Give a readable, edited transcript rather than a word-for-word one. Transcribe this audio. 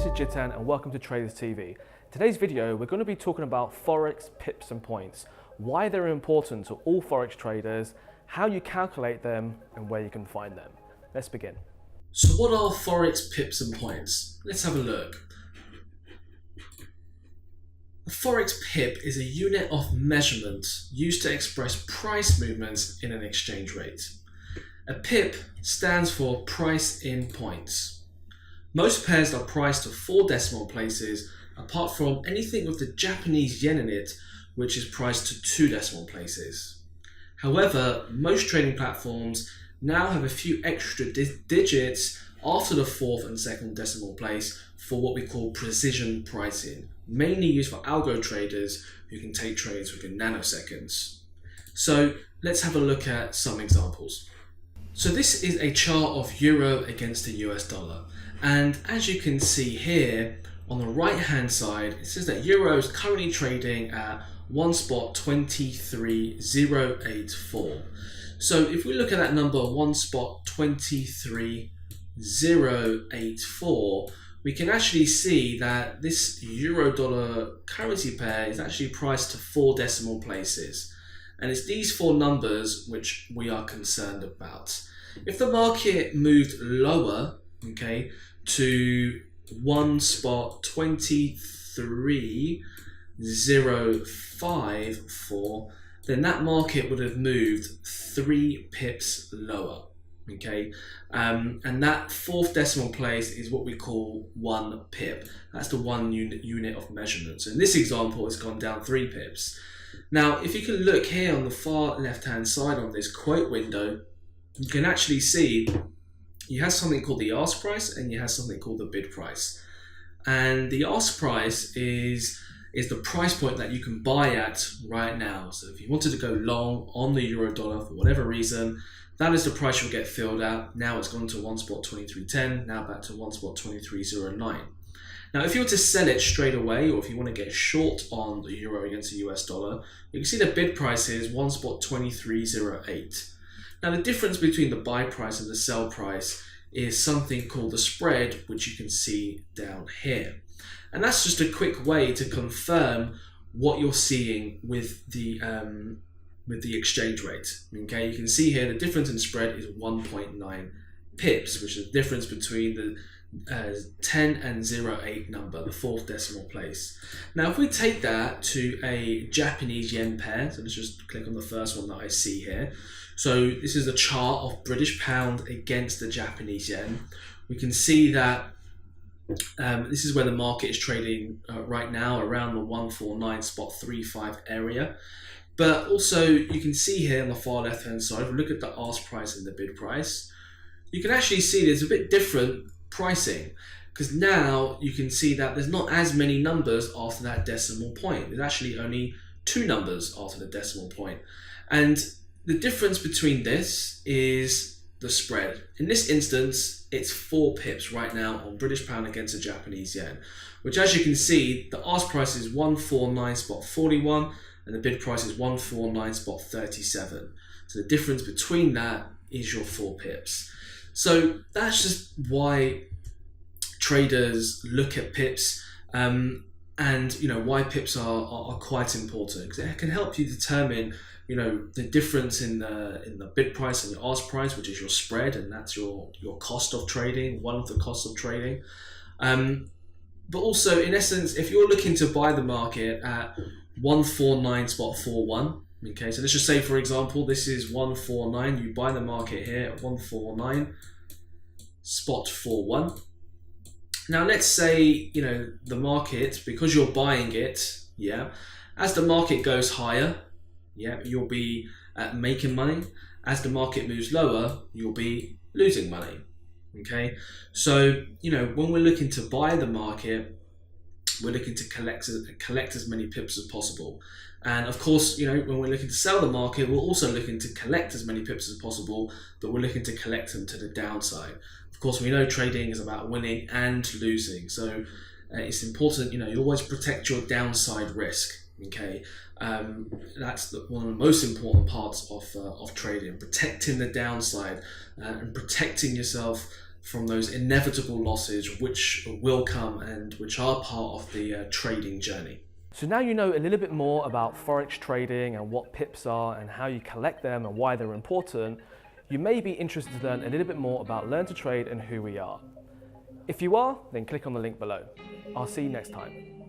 this is Jitan and welcome to TradersTV. Today's video we're going to be talking about Forex pips and points, why they're important to all Forex traders, how you calculate them and where you can find them. Let's begin. So what are Forex pips and points? Let's have a look. A Forex pip is a unit of measurement used to express price movements in an exchange rate. A pip stands for price in points. Most pairs are priced to 4 decimal places, apart from anything with the Japanese yen in it, which is priced to 2 decimal places. However, most trading platforms now have a few extra digits after the 4th and 2nd decimal place for what we call precision pricing, mainly used for algo traders who can take trades within nanoseconds. So let's have a look at some examples. So this is a chart of euro against the US dollar. And as you can see here, on the right hand side, it says that euro is currently trading at 1 spot 23.084. So if we look at that number 1 spot 23.084, we can actually see that this euro dollar currency pair is actually priced to 4 decimal places. And it's these 4 numbers which we are concerned about. If the market moved lower, okay, to 1 spot 23.054, then that market would have moved 3 pips lower, okay? And that 4th decimal place is what we call 1 pip. That's the 1 unit of measurement. So in this example, it's gone down 3 pips. Now, if you can look here on the far left-hand side on this quote window, you can actually see you have something called the ask price and you have something called the bid price. And the ask price is the price point that you can buy at right now. So if you wanted to go long on the euro dollar for whatever reason, that is the price you'll get filled at. Now it's gone to 1 spot 23.10, now back to 1 spot 23.09. Now if you were to sell it straight away, or if you want to get short on the euro against the US dollar, you can see the bid price is 1 spot 23.08. Now the difference between the buy price and the sell price is something called the spread, which you can see down here. And that's just a quick way to confirm what you're seeing with the exchange rate. Okay, you can see here the difference in spread is 1.9 pips, which is the difference between the 10 and 08 number, the 4th decimal place. Now if we take that to a Japanese yen pair, so let's just click on the first one that I see here. So this is a chart of British pound against the Japanese yen. We can see that this is where the market is trading right now, around the 149 spot 35 area. But also you can see here on the far left hand side, if we look at the ask price and the bid price, you can actually see there's a bit different pricing, because now you can see that there's not as many numbers after that decimal point. There's actually only 2 numbers after the decimal point. And the difference between this is the spread. In this instance, it's 4 pips right now on British pound against the Japanese yen, which as you can see, the ask price is 149 spot 41 and the bid price is 149 spot 37. So the difference between that is your 4 pips. So that's just why traders look at pips, and you know why pips are quite important, because it can help you determine the difference in the bid price and your ask price, which is your spread, and that's your cost of trading, one of the costs of trading. But also, in essence, if you're looking to buy the market at 149 spot 41, okay, so let's just say, for example, this is 149, you buy the market here at 149 spot 41. Now let's say, the market, because you're buying it, as the market goes higher, you'll be making money. As the market moves lower, you'll be losing money. Okay, so when we're looking to buy the market, we're looking to collect as many pips as possible. And of course, when we're looking to sell the market, we're also looking to collect as many pips as possible, but we're looking to collect them to the downside. Of course, we know trading is about winning and losing, so it's important. You always protect your downside risk. Okay, that's one of the most important parts of trading, protecting the downside and protecting yourself from those inevitable losses which will come and which are part of the trading journey. So now you know a little bit more about Forex trading and what pips are and how you collect them and why they're important, you may be interested to learn a little bit more about Learn to Trade and who we are. If you are, then click on the link below. I'll see you next time.